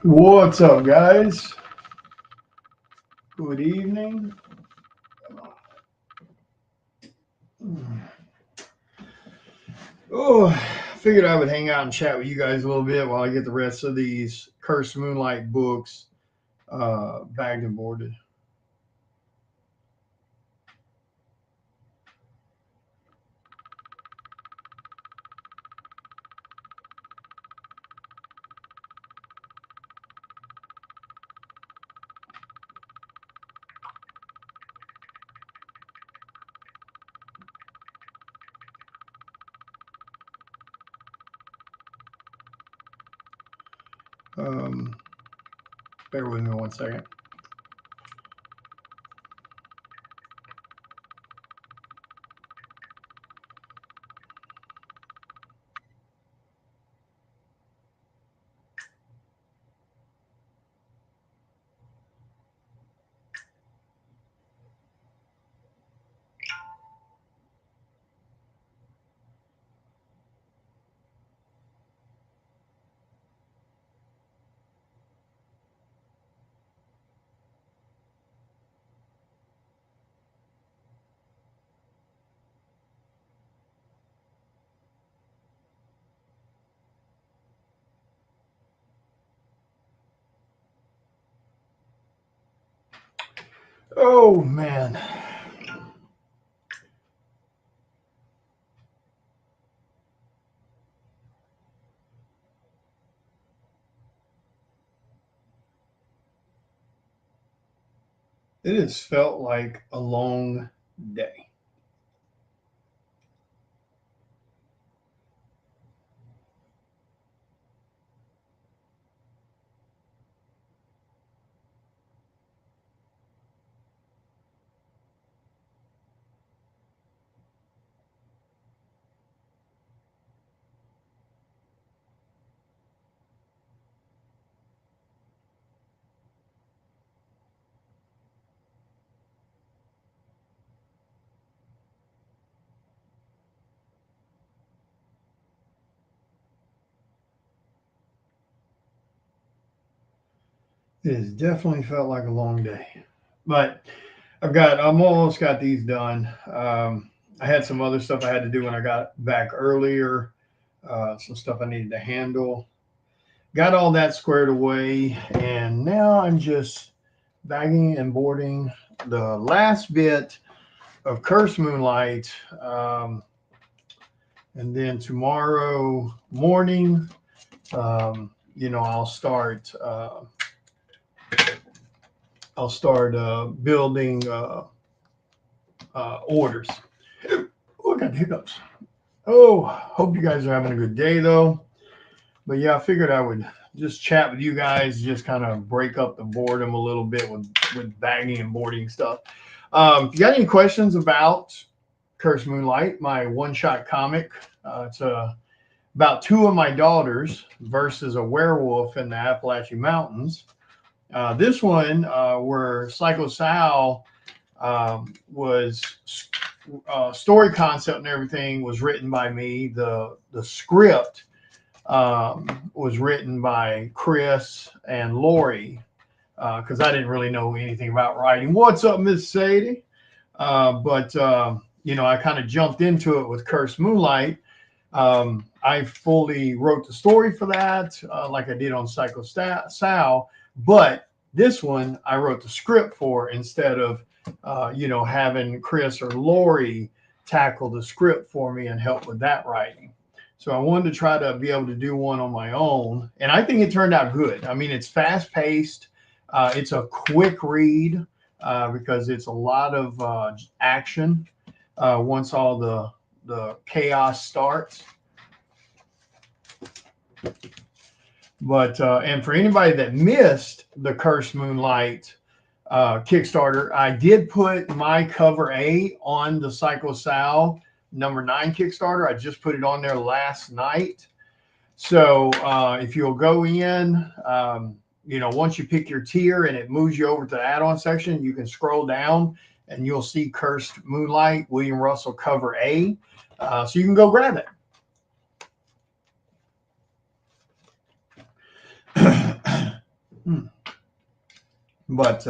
What's up, guys? Good evening. Oh, I figured I would hang out and chat with you guys a little bit while I get the rest of these Cursed Moonlight books bagged and boarded. Um, Bear with me 1 second. Oh, man. It has felt like a long day. It has definitely felt like a long day. But I'm almost got these done. I had some other stuff I had to do when I got back earlier, some stuff I needed to handle. Got all that squared away, and now I'm just bagging and boarding the last bit of Curse Moonlight. And then tomorrow morning, I'll start building orders. Oh, I got hiccups. Oh, hope you guys are having a good day though. But yeah, I figured I would just chat with you guys, just kind of break up the boredom a little bit with bagging and boarding stuff. If you got any questions about Curse Moonlight, my one-shot comic, it's about two of my daughters versus a werewolf in the Appalachian Mountains. This one, where Psycho Sal was story concept and everything was written by me. The script was written by Chris and Lori because I didn't really know anything about writing. What's up, Miss Sadie? But I kind of jumped into it with Curse Moonlight. I fully wrote the story for that, like I did on Psycho Sal. But this one, I wrote the script for instead of, having Chris or Lori tackle the script for me and help with that writing. So I wanted to try to be able to do one on my own, and I think it turned out good. I mean, it's fast paced. It's a quick read because it's a lot of action once all the chaos starts. But and for anybody that missed the Cursed Moonlight Kickstarter, I did put my cover A on the Psycho Sal #9 Kickstarter. I just put it on there last night. So if you'll go in, once you pick your tier and it moves you over to the add-on section, you can scroll down and you'll see Cursed Moonlight, William Russell cover A. So you can go grab it. But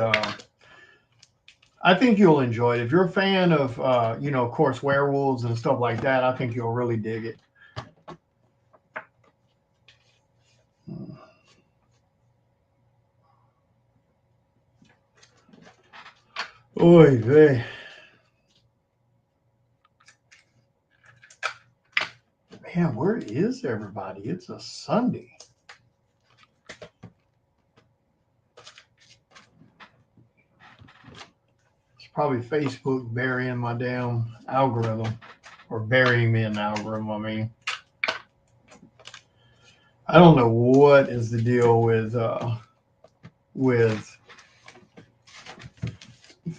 I think you'll enjoy it. If you're a fan of, you know, of course, werewolves and stuff like that, I think you'll really dig it. Oy vey. Man, where is everybody? It's a Sunday. It's probably Facebook burying my damn algorithm, or burying me in the algorithm, I mean. I don't know what is the deal with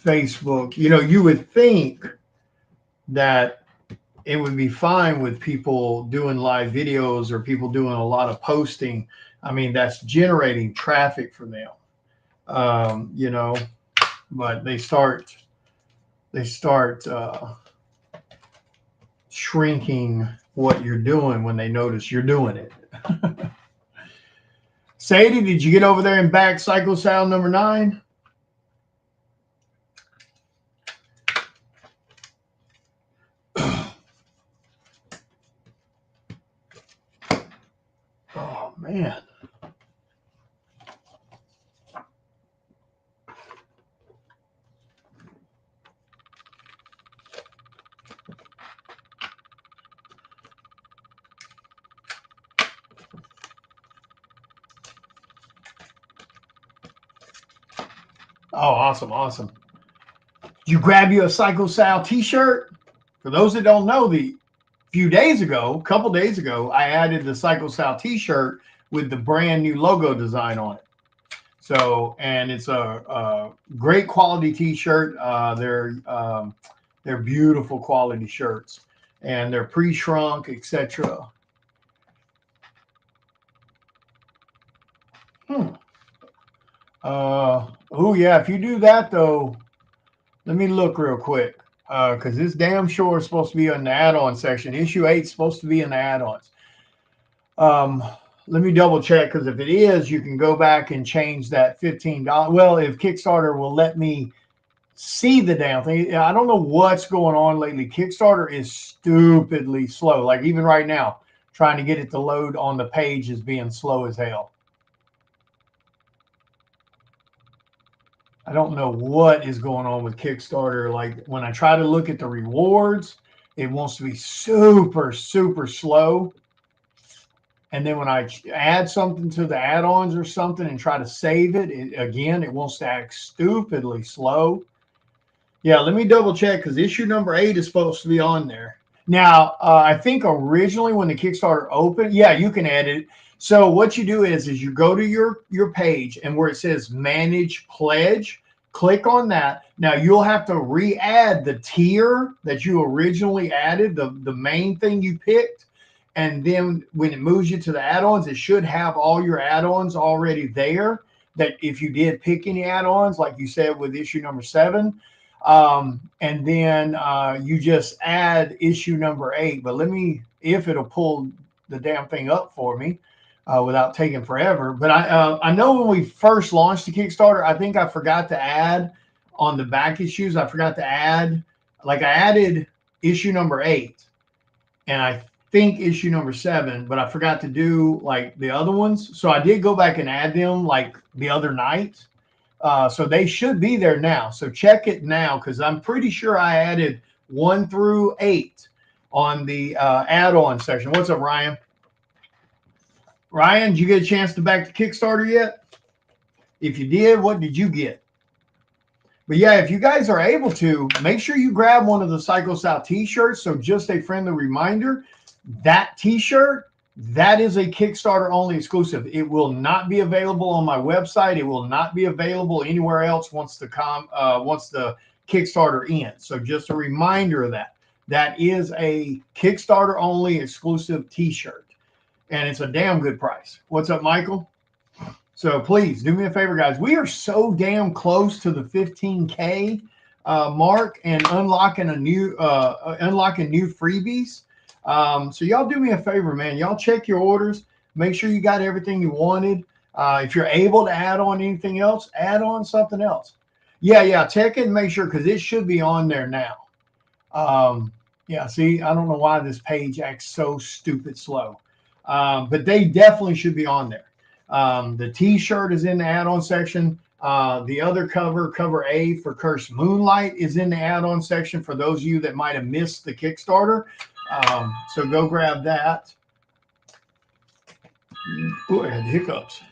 Facebook. You know, you would think that it would be fine with people doing live videos or people doing a lot of posting. I mean, that's generating traffic for them, you know, but they start shrinking what you're doing when they notice you're doing it. Sadie, did you get over there and back Psycho Sound number 9? Oh, man. Oh, awesome, awesome. Did you grab you a Psycho Sal t-shirt? For those that don't know, a couple days ago, I added the Psycho Sal t-shirt with the brand new logo design on it. So, and it's a great quality t-shirt. They're beautiful quality shirts, and they're pre-shrunk, etc. Oh yeah, if you do that though, let me look real quick, because this damn sure is supposed to be in the add-on section. Issue 8 is supposed to be in the add-ons. Let me double check, because if it is, you can go back and change that $15. Well, if Kickstarter will let me see the damn thing. I don't know what's going on lately. Kickstarter is stupidly slow. Like even right now, trying to get it to load on the page is being slow as hell. I don't know what is going on with Kickstarter. Like when I try to look at the rewards, it wants to be super, super slow. And then when I add something to the add-ons or something and try to save it, it wants to act stupidly slow. Yeah, let me double check, because issue number 8 is supposed to be on there. Now, I think originally when the Kickstarter opened, yeah, you can edit it. So what you do is you go to your page, and where it says Manage Pledge, click on that. Now you'll have to re-add the tier that you originally added, the main thing you picked. And then when it moves you to the add-ons, it should have all your add-ons already there. That if you did pick any add-ons, like you said with issue number 7, and then you just add issue number 8. But let me, if it'll pull the damn thing up for me without taking forever. But I know when we first launched the Kickstarter, I think I forgot to add on the back issues. I forgot to add, like I added issue number 8, and I think issue number 7, but I forgot to do like the other ones. So I did go back and add them like the other night. So they should be there now. So check it now, because I'm pretty sure I added 1 through 8 on the add-on section. What's up, Ryan? Ryan, did you get a chance to back the Kickstarter yet? If you did, what did you get? But yeah, if you guys are able to, make sure you grab one of the Psycho Sal t-shirts. So just a friendly reminder, that t-shirt, that is a Kickstarter only exclusive. It will not be available on my website. It will not be available anywhere else once the Kickstarter ends. So just a reminder of that. That is a Kickstarter only exclusive t-shirt, and it's a damn good price. What's up, Michael? So please do me a favor, guys. We are so damn close to the 15K mark and unlocking new freebies. So y'all do me a favor, man. Y'all check your orders. Make sure you got everything you wanted. If you're able to add on anything else, add on something else. Yeah, check it and make sure, because it should be on there now. Yeah, see, I don't know why this page acts so stupid slow, but they definitely should be on there. The T-shirt is in the add-on section. The other cover A for Cursed Moonlight, is in the add-on section for those of you that might have missed the Kickstarter. So go grab that. Ooh, I had hiccups.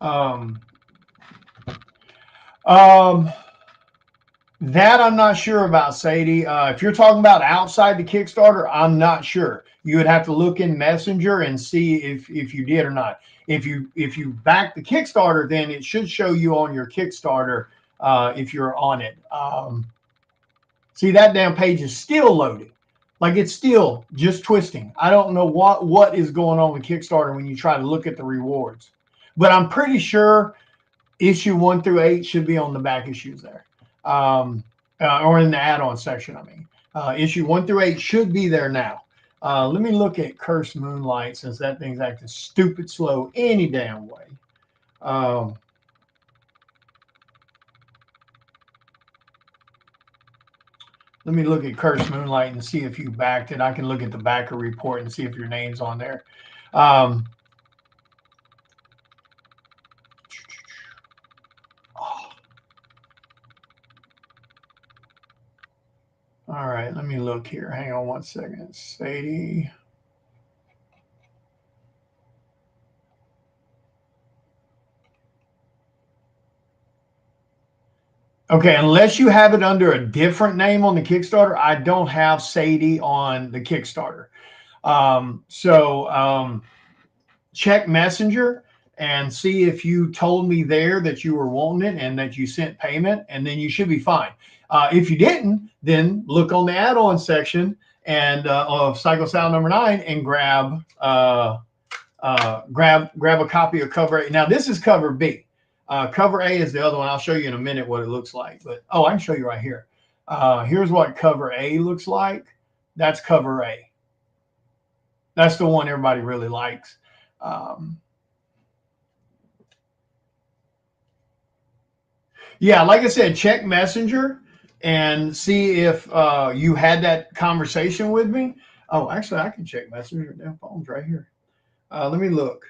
Um, um, that I'm not sure about, Sadie. If you're talking about outside the Kickstarter, I'm not sure. You would have to look in Messenger and see if you did or not. If you back the Kickstarter, then it should show you on your Kickstarter if you're on it. See, that damn page is still loading. Like, it's still just twisting. I don't know what is going on with Kickstarter when you try to look at the rewards. But I'm pretty sure issue 1 through 8 should be on the back issues there. Or in the add-on section, I mean. Issue 1 through 8 should be there now. Let me look at Cursed Moonlight, since that thing's acting stupid slow any damn way. Let me look at Cursed Moonlight and see if you backed it. I can look at the backer report and see if your name's on there. Oh. All right, let me look here. Hang on one second. Sadie. Okay, unless you have it under a different name on the Kickstarter, I don't have Sadie on the Kickstarter. Check Messenger and see if you told me there that you were wanting it and that you sent payment, and then you should be fine. If you didn't, then look on the add-on section and of Psycho Sound number 9 and grab a copy of cover A. Now this is cover B. Cover A is the other one. I'll show you in a minute what it looks like. But I can show you right here. Here's what cover A looks like. That's cover A. That's the one everybody really likes. Yeah, like I said, check Messenger and see if you had that conversation with me. Oh, actually, I can check Messenger. Damn, phone's right here. Let me look.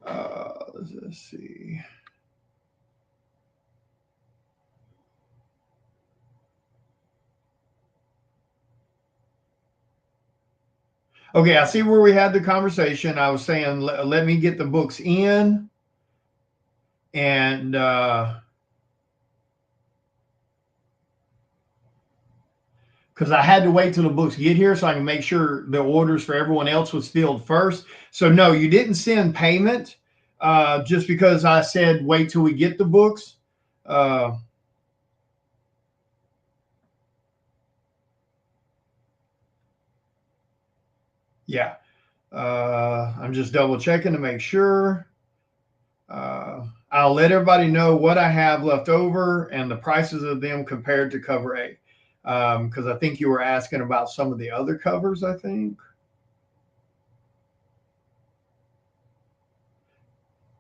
Let's see. Okay, I see where we had the conversation. I was saying, let me get the books in, and because I had to wait till the books get here so I can make sure the orders for everyone else was filled first. So no, you didn't send payment just because I said wait till we get the books. Yeah, I'm just double checking to make sure. I'll let everybody know what I have left over and the prices of them compared to cover A. Because I think you were asking about some of the other covers, I think.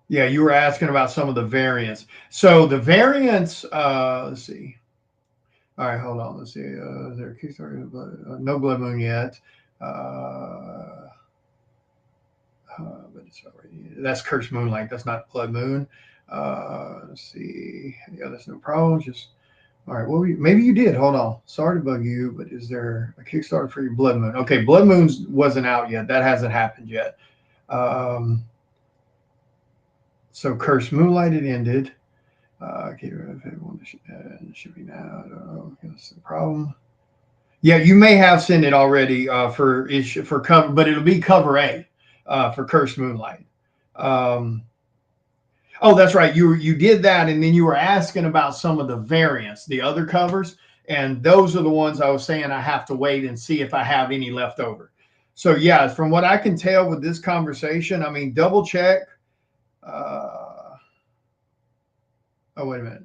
Yeah, you were asking about some of the variants. So the variants, let's see. All right, hold on. Let's see. Is there a Kickstarter? No Blood Moon yet. But it's already, that's Cursed Moonlight. That's not Blood Moon. Let's see. Yeah, that's no problem. Just all right. Well, maybe you did. Hold on. Sorry to bug you, but is there a Kickstarter for your Blood Moon? Okay, Blood Moon's wasn't out yet. That hasn't happened yet. So Cursed Moonlight, it ended. Okay, everyone should be now. I don't know. That's the problem. Yeah, you may have sent it already for cover, but it'll be cover A for Cursed Moonlight. Oh, that's right. You did that, and then you were asking about some of the variants, the other covers, and those are the ones I was saying I have to wait and see if I have any left over. So yeah, from what I can tell with this conversation, I mean, double check. Oh, wait a minute.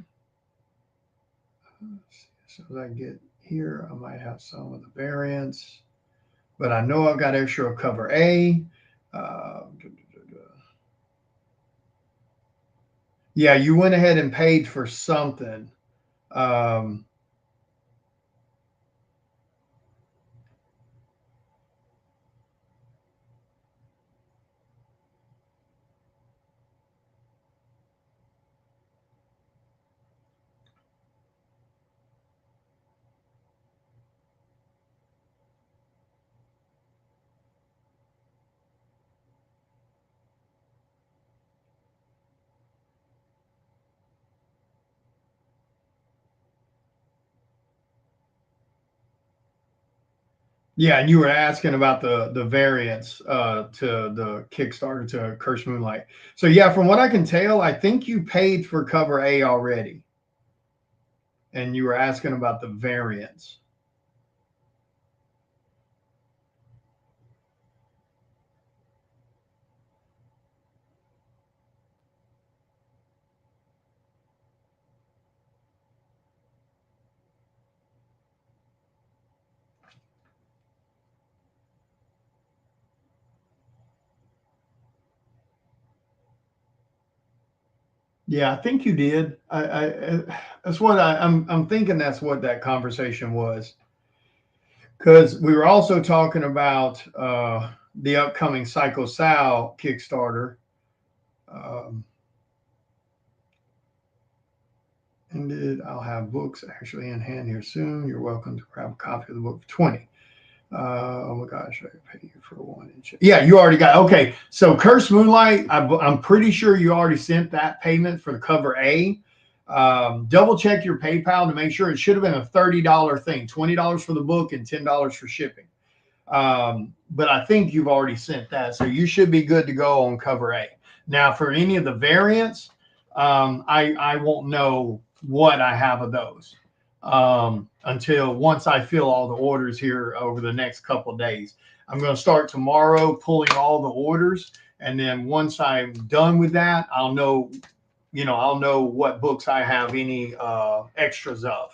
So as I get here, I might have some of the variants, but I know I've got extra cover A. Yeah, you went ahead and paid for something. Um, Yeah, and you were asking about the variants to the Kickstarter to Curse Moonlight. So yeah, from what I can tell, I think you paid for cover A already, and you were asking about the variants. Yeah, I think you did. That's what I'm thinking. That's what that conversation was, because we were also talking about the upcoming Psycho Sal Kickstarter. Um, Ended. I'll have books actually in hand here soon. You're welcome to grab a copy of the book for 20. Oh my gosh, I pay you for 1 inch. Yeah, you already got. Okay, so Curse Moonlight. I'm pretty sure you already sent that payment for the cover A. Double check your PayPal to make sure. It should have been a $30 thing, $20 for the book and $10 for shipping. But I think you've already sent that, so you should be good to go on cover A. Now, for any of the variants, I won't know what I have of those until once I fill all the orders here over the next couple of days. I'm going to start tomorrow pulling all the orders, and then once I'm done with that, I'll know, I'll know what books I have any extras of.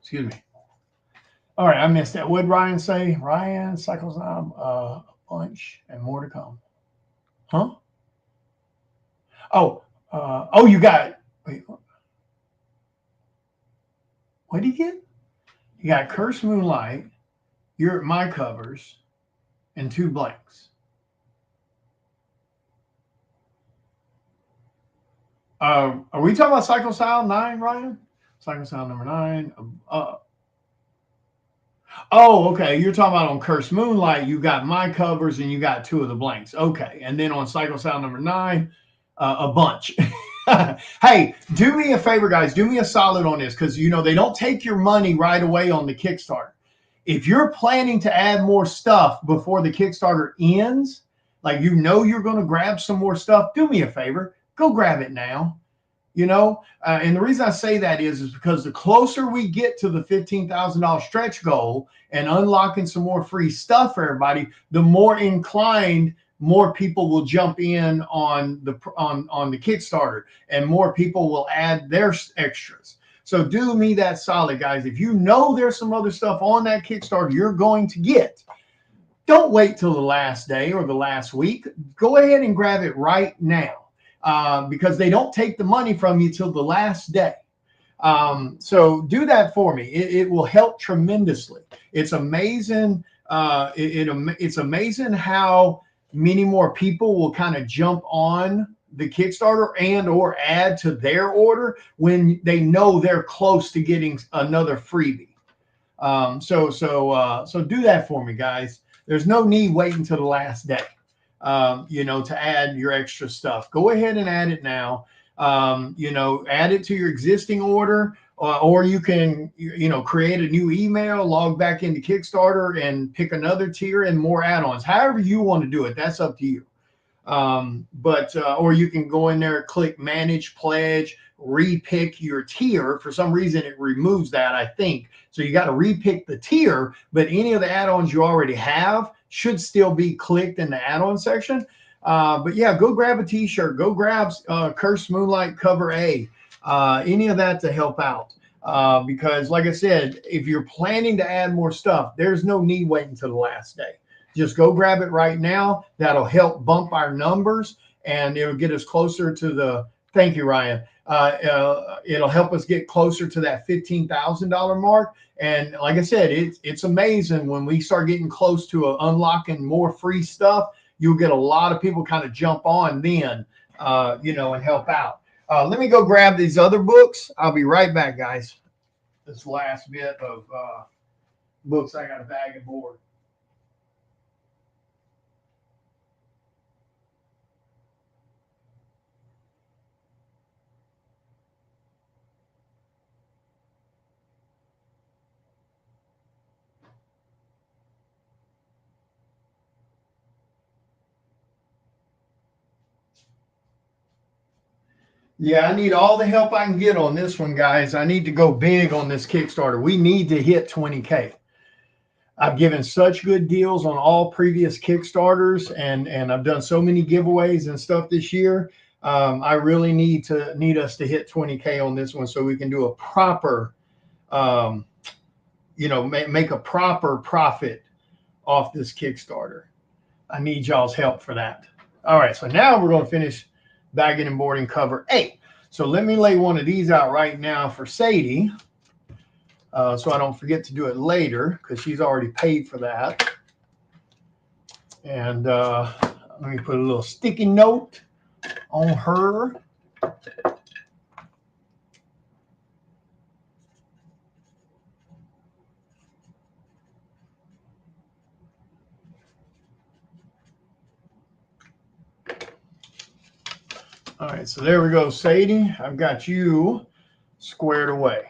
Excuse me. All right, I missed that. What did Ryan say? Ryan cycles on a bunch and more to come. Huh? Oh, you got. Wait, what did you get? You got Curse Moonlight. You're at my covers and 2 blanks. Are we talking about Cycle Style 9, Ryan? Cycle Style number 9. Oh, okay. You're talking about on Curse Moonlight, you got my covers and you got 2 of the blanks. Okay. And then on Cycle Style number 9, a bunch. Hey, do me a favor, guys. Do me a solid on this, because they don't take your money right away on the Kickstarter. If you're planning to add more stuff before the Kickstarter ends, like you're going to grab some more stuff, do me a favor. Go grab it now. And the reason I say that is because the closer we get to the $15,000 stretch goal and unlocking some more free stuff for everybody, the more inclined more people will jump in on the Kickstarter, and more people will add their extras. So do me that solid, guys. If you know there's some other stuff on that Kickstarter you're going to get, don't wait till the last day or the last week. Go ahead and grab it right now. Because they don't take the money from you till the last day. So do that for me. It will help tremendously. It's amazing. It's amazing how many more people will kind of jump on the Kickstarter and or add to their order when they know they're close to getting another freebie. So do that for me, guys. There's no need waiting until the last day. To add your extra stuff. Go ahead and add it now. Add it to your existing order, or you can, create a new email, log back into Kickstarter, and pick another tier and more add-ons. However you want to do it, that's up to you. Or you can go in there, click Manage Pledge, repick your tier. For some reason, it removes that, I think. So you got to repick the tier, but any of the add-ons you already have should still be clicked in the add-on section. But yeah, go grab a t-shirt. Go grab Cursed Moonlight cover A. Any of that to help out. Because like I said, if you're planning to add more stuff, there's no need waiting until the last day. Just go grab it right now. That'll help bump our numbers, and it'll get us closer to the, thank you, Ryan. It'll help us get closer to that $15,000 mark. And like I said, it's amazing when we start getting close to unlocking more free stuff. You'll get a lot of people kind of jump on then, and help out. Let me go grab these other books. I'll be right back, guys. This last bit of books I got a bag and board. Yeah, I need all the help I can get on this one, guys. I need to go big on this Kickstarter. We need to hit 20K. I've given such good deals on all previous Kickstarters, and I've done so many giveaways and stuff this year. I really need us to hit 20K on this one so we can do a proper, make a proper profit off this Kickstarter. I need y'all's help for that. All right, so now we're going to finish bagging and boarding cover A. So let me lay one of these out right now for Sadie, so I don't forget to do it later because she's already paid for that. And let me put a little sticky note on her. All right, so there we go, Sadie. I've got you squared away.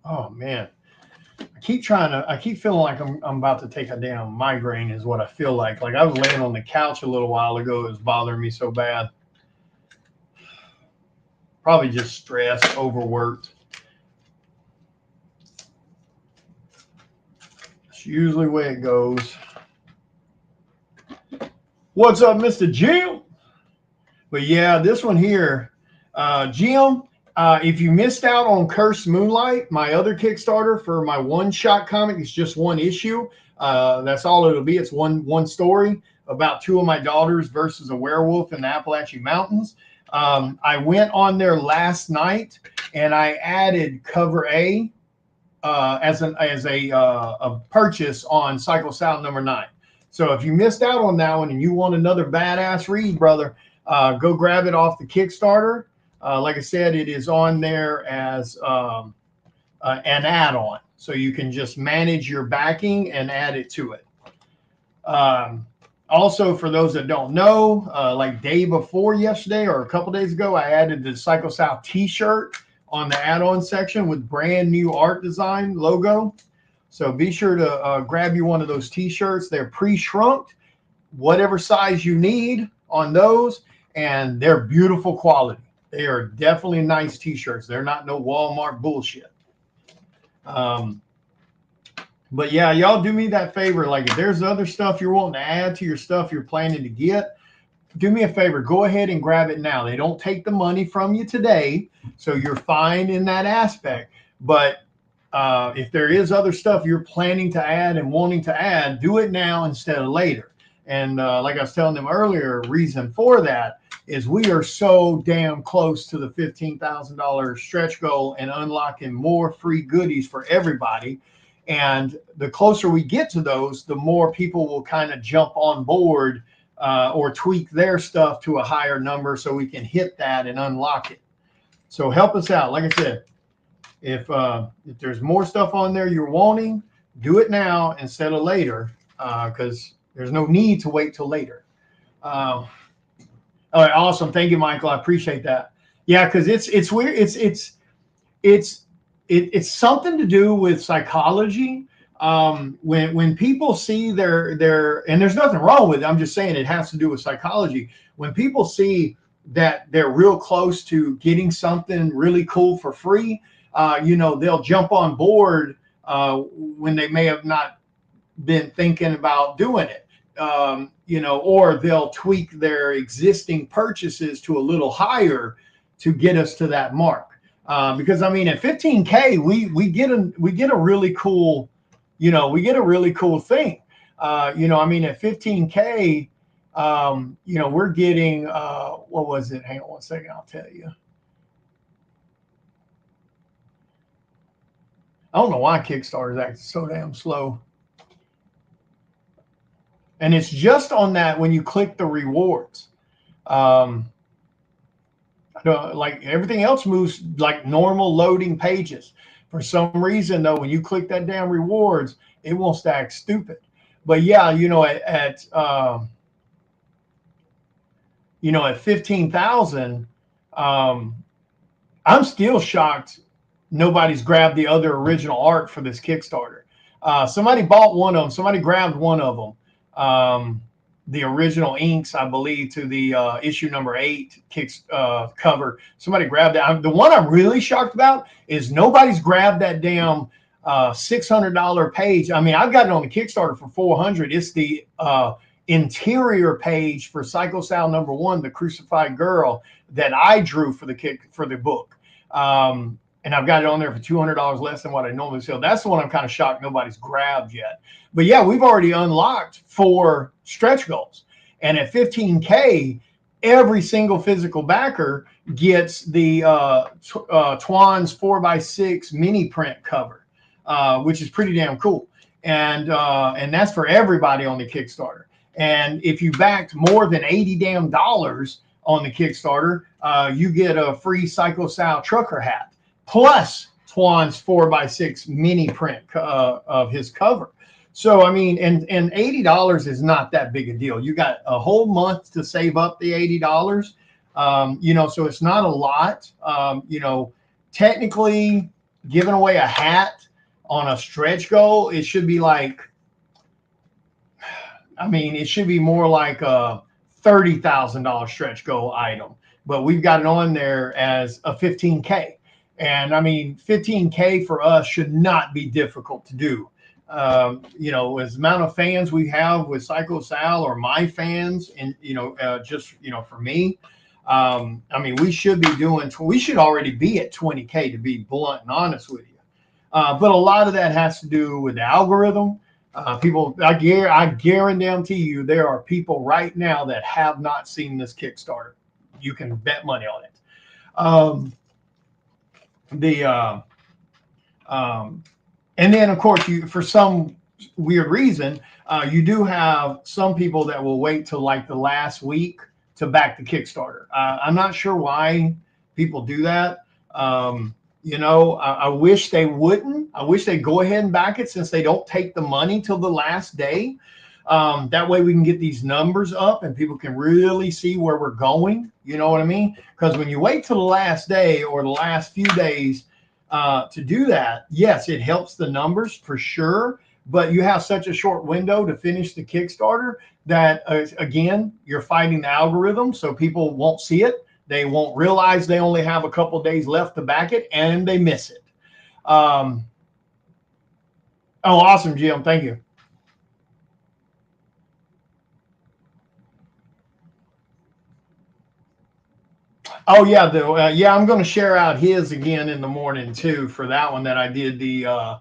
Oh man, I keep feeling like I'm about to take a damn migraine is what I feel like. Like I was laying on the couch a little while ago. It was bothering me so bad. Probably just stress, overworked. It's usually the way it goes. What's up, Mr. Jim? But yeah, this one here, Jim, if you missed out on Cursed Moonlight, my other Kickstarter for my one-shot comic, it's just one issue. That's all it'll be. It's one story about two of my daughters versus a werewolf in the Appalachian Mountains. I went on there last night and I added cover A as a purchase on Cycle Sound number 9. So if you missed out on that one and you want another badass read, brother, go grab it off the Kickstarter. Like I said, it is on there as an add-on. So you can just manage your backing and add it to it. Also, for those that don't know, like day before yesterday or a couple days ago, I added the Psycho South t-shirt on the add-on section with brand new art design logo. So be sure to grab you one of those t-shirts. They're pre-shrunk, whatever size you need on those, and they're beautiful quality. They are definitely nice t-shirts. They're not no Walmart bullshit. But yeah, y'all do me that favor. Like if there's other stuff you're wanting to add to your stuff you're planning to get, do me a favor. Go ahead and grab it now. They don't take the money from you today, so you're fine in that aspect. But if there is other stuff you're planning to add and wanting to add, do it now instead of later. And like I was telling them earlier, reason for that is we are so damn close to the $15,000 stretch goal and unlocking more free goodies for everybody. And the closer we get to those, the more people will kind of jump on board or tweak their stuff to a higher number so we can hit that and unlock it. So help us out. Like I said, if there's more stuff on there you're wanting, do it now instead of later, because there's no need to wait till later. All right, awesome. Thank you, Michael. I appreciate that. Yeah, because it's weird. It's something to do with psychology. When people see their and there's nothing wrong with it. I'm just saying it has to do with psychology. When people see that they're real close to getting something really cool for free, they'll jump on board when they may have not been thinking about doing it. Or they'll tweak their existing purchases to a little higher to get us to that mark. Because I mean, at 15K, we get a really cool, we get a really cool thing. I mean, at 15K, we're getting what was it? Hang on one second, I'll tell you. I don't know why Kickstarter is acting so damn slow. And it's just on that when you click the rewards. Like everything else moves like normal loading pages. For some reason, though, when you click that damn rewards, it won't stack stupid. But yeah, at 15,000, I'm still shocked nobody's grabbed the other original art for this Kickstarter. Somebody bought one of them. Somebody grabbed one of them. The original inks, I believe, to the issue number 8 cover. Somebody grabbed it. The one I'm really shocked about is nobody's grabbed that damn $600 page. I mean, I've got it on the Kickstarter for $400. It's the interior page for Psycho Sal number 1, the crucified girl that I drew for the book. And I've got it on there for $200 less than what I normally sell. That's the one I'm kind of shocked nobody's grabbed yet. But yeah, we've already unlocked 4 stretch goals. And at 15K, every single physical backer gets the Twan's 4x6 mini print cover, which is pretty damn cool. And that's for everybody on the Kickstarter. And if you backed more than $80 damn on the Kickstarter, you get a free Psycho Sal trucker hat, plus Twan's 4x6 mini print of his cover. So, I mean, and $80 is not that big a deal. You got a whole month to save up the $80. So it's not a lot. Technically giving away a hat on a stretch goal, it should be like, it should be more like a $30,000 stretch goal item, but we've got it on there as a 15K. And I mean, 15K for us should not be difficult to do. As the amount of fans we have with Psycho Sal, or my fans, and for me, we should already be at 20K, to be blunt and honest with you. But a lot of that has to do with the algorithm. People, I guarantee you, there are people right now that have not seen this Kickstarter. You can bet money on it. And then, of course, for some weird reason, you do have some people that will wait till like the last week to back the Kickstarter. I'm not sure why people do that. I wish they wouldn't. I wish they'd go ahead and back it, since they don't take the money till the last day. That way we can get these numbers up and people can really see where we're going. You know what I mean? Because when you wait till the last day or the last few days to do that, yes, it helps the numbers for sure. But you have such a short window to finish the Kickstarter that, again, you're fighting the algorithm. So people won't see it. They won't realize they only have a couple of days left to back it, and they miss it. Oh, awesome, Jim. Thank you. Oh yeah, I'm going to share out his again in the morning too, for that one that I did the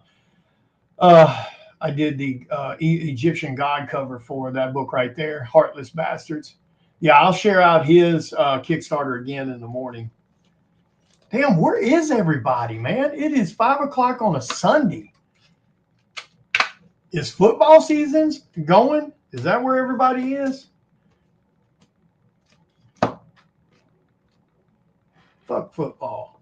Egyptian God cover for, that book right there, Heartless Bastards. Yeah, I'll share out his Kickstarter again in the morning. Damn, where is everybody, man? It is 5 o'clock on a Sunday. Is football seasons going? Is that where everybody is? Fuck football.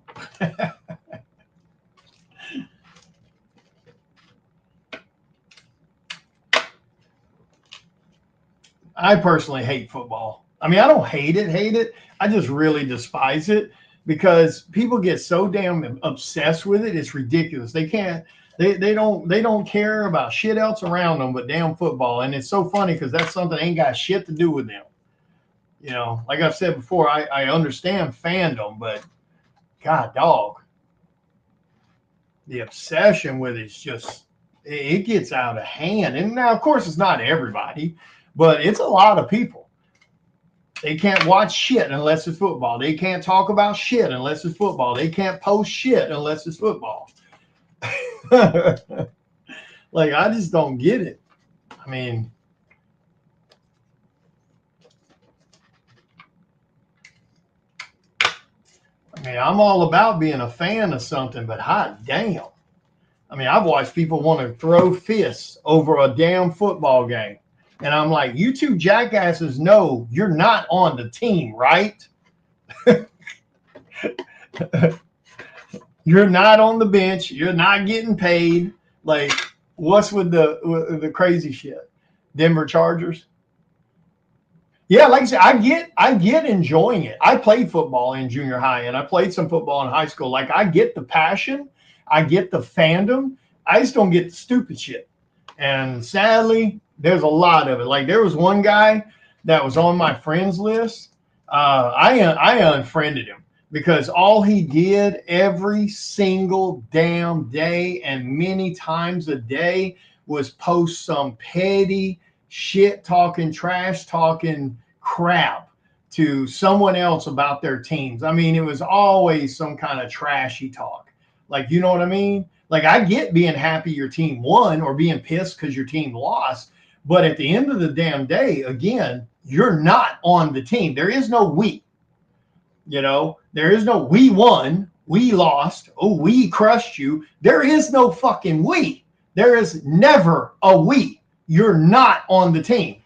I personally hate football. I mean, I don't hate it. I just really despise it, because people get so damn obsessed with it. It's ridiculous. They don't care about shit else around them but damn football. And it's so funny because that's something that ain't got shit to do with them. You know, like I've said before, I understand fandom, but God, dog, the obsession with it's just, it gets out of hand. And now, of course, it's not everybody, but it's a lot of people. They can't watch shit unless it's football. They can't talk about shit unless it's football. They can't post shit unless it's football. Like, I just don't get it. I mean, I'm all about being a fan of something, but hot damn. I mean, I've watched people want to throw fists over a damn football game. And I'm like, you two jackasses know you're not on the team, right? You're not on the bench. You're not getting paid. Like, what's with the crazy shit? Denver Chargers. Yeah, like I said, I get enjoying it. I played football in junior high, and I played some football in high school. Like, I get the passion, I get the fandom. I just don't get the stupid shit. And sadly, there's a lot of it. Like, there was one guy that was on my friends list. I unfriended him because all he did every single damn day and many times a day was post some petty shit talking, trash talking crap to someone else about their teams. I mean, it was always some kind of trashy talk. Like, you know what I mean? Like, I get being happy your team won or being pissed because your team lost. But at the end of the damn day, again, you're not on the team. There is no we. You know, there is no we won, we lost, oh, we crushed you. There is no fucking we. There is never a we. You're not on the team.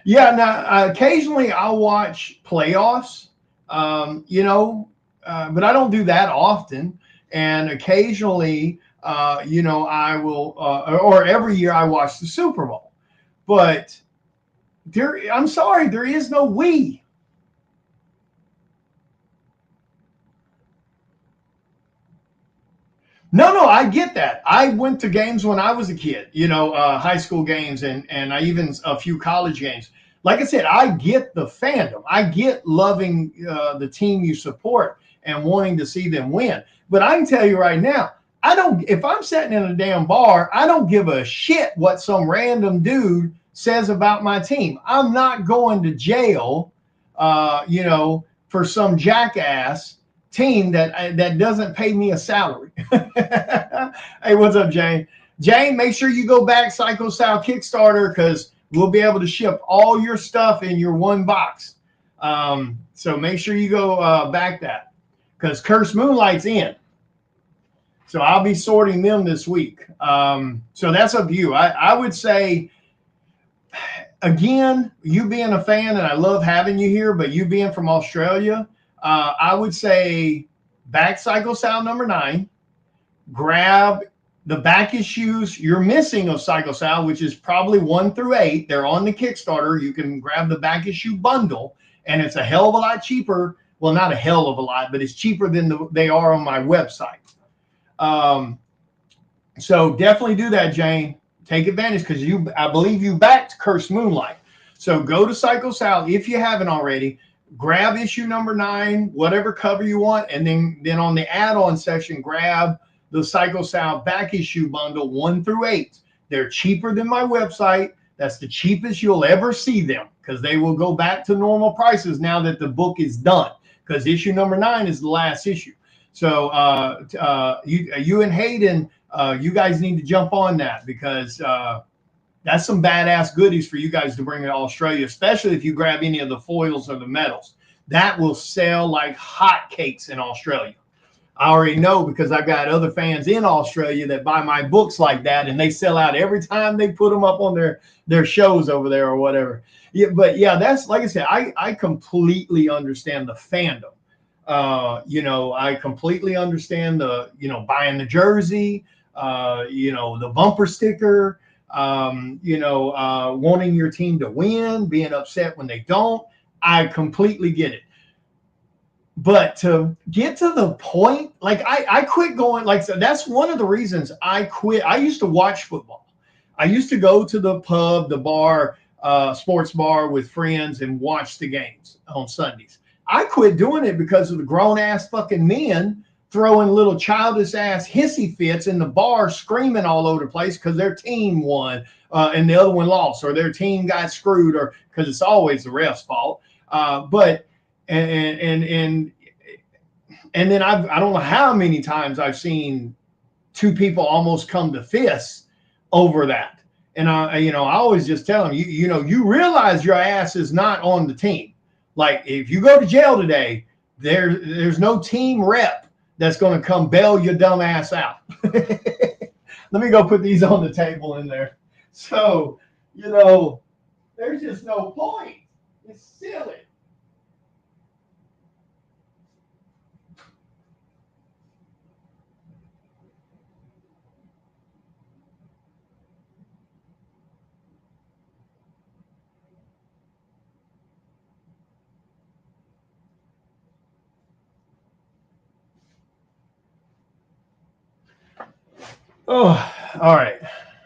Yeah, now occasionally I'll watch playoffs, but I don't do that often. And occasionally, I will, or every year I watch the Super Bowl. But I'm sorry, there is no we. No, I get that. I went to games when I was a kid, high school games and I even a few college games. Like I said, I get the fandom. I get loving the team you support and wanting to see them win. But I can tell you right now, if I'm sitting in a damn bar, I don't give a shit what some random dude says about my team. I'm not going to jail, for some jackass team that doesn't pay me a salary. Hey, what's up, Jane? Jane, make sure you go back Psycho Sal Kickstarter because we'll be able to ship all your stuff in your one box. So make sure you go back that because Curse Moonlight's in. So I'll be sorting them this week. So that's up to you. I would say, again, you being a fan, and I love having you here, but you being from Australia, I would say back Psycho Sal number 9, grab the back issues you're missing of Psycho Sal, which is probably 1 through 8. They're on the Kickstarter. You can grab the back issue bundle, and it's a hell of a lot cheaper. Well, not a hell of a lot, but it's cheaper than they are on my website. So definitely do that, Jane. Take advantage because I believe you backed Curse Moonlight. So go to Psycho Sal if you haven't already. Grab issue number 9, whatever cover you want, and then on the add-on section, grab the Psycho Sal back issue bundle 1 through 8. They're cheaper than my website. That's the cheapest you'll ever see them because they will go back to normal prices now that the book is done because issue number 9 is the last issue. So you and Hayden, you guys need to jump on that because that's some badass goodies for you guys to bring to Australia, especially if you grab any of the foils or the metals. That will sell like hotcakes in Australia. I already know because I've got other fans in Australia that buy my books like that, and they sell out every time they put them up on their shows over there or whatever. Yeah, but yeah, that's like I said, I completely understand the fandom. I completely understand the, buying the jersey, the bumper sticker, wanting your team to win, being upset when they don't. I completely get it. But to get to the point, like I quit going, like, so that's one of the reasons I quit. I used to watch football. I used to go to the pub, the bar, sports bar with friends and watch the games on Sundays. I quit doing it because of the grown ass fucking men throwing little childish ass hissy fits in the bar, screaming all over the place because their team won and the other one lost, or their team got screwed, or because it's always the ref's fault. But and then I don't know how many times I've seen two people almost come to fists over that. And I always just tell them, you realize your ass is not on the team. Like if you go to jail today, there's no team rep that's going to come bail your dumb ass out. Let me go put these on the table in there. So, there's just no point. It's silly. Oh, all right.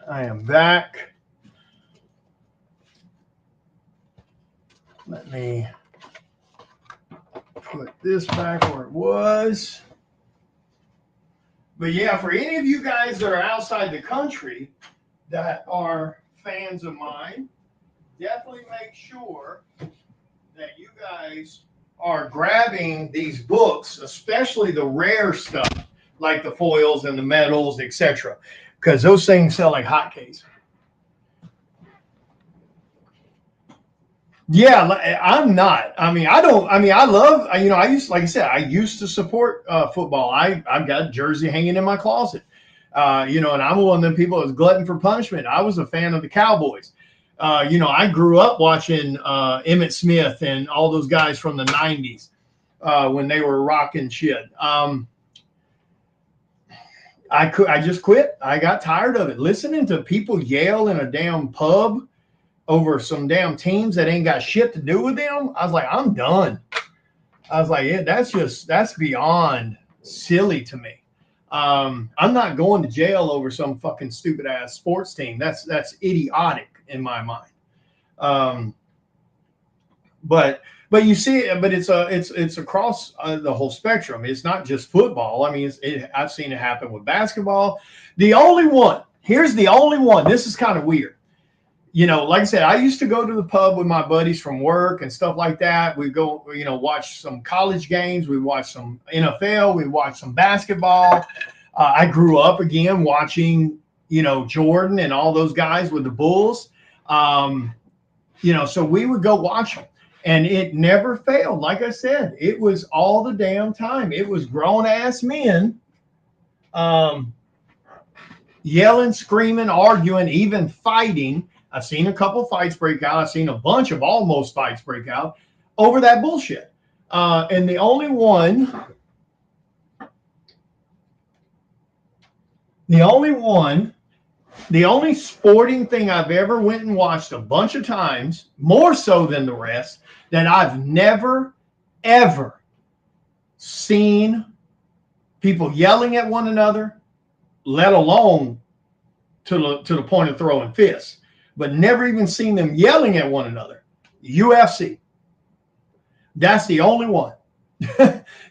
I am back. Let me put this back where it was. But yeah, for any of you guys that are outside the country that are fans of mine, definitely make sure that you guys are grabbing these books, especially the rare stuff like the foils and the metals, etc., because those things sell like hotcakes. Yeah, I'm not. I mean, I don't. I mean, I love. Like I said, I used to support football. I've got a jersey hanging in my closet. And I'm one of them people that's glutton for punishment. I was a fan of the Cowboys. I grew up watching Emmitt Smith and all those guys from the '90s when they were rocking shit. I just quit. I got tired of it. Listening to people yell in a damn pub over some damn teams that ain't got shit to do with them. I was like, I'm done. I was like, yeah, that's beyond silly to me. I'm not going to jail over some fucking stupid ass sports team. That's idiotic in my mind. But you see, but it's across the whole spectrum. It's not just football. I mean, I've seen it happen with basketball. Here's the only one. This is kind of weird. Like I said, I used to go to the pub with my buddies from work and stuff like that. We go, watch some college games. We watch some NFL. We watch some basketball. I grew up again watching, Jordan and all those guys with the Bulls. So we would go watch them. And it never failed. Like I said, it was all the damn time. It was grown-ass men yelling, screaming, arguing, even fighting. I've seen a couple fights break out. I've seen a bunch of almost fights break out over that bullshit. And the only sporting thing I've ever went and watched a bunch of times, more so than the rest, that I've never, ever seen people yelling at one another, let alone to the point of throwing fists, but never even seen them yelling at one another. UFC. That's the only one.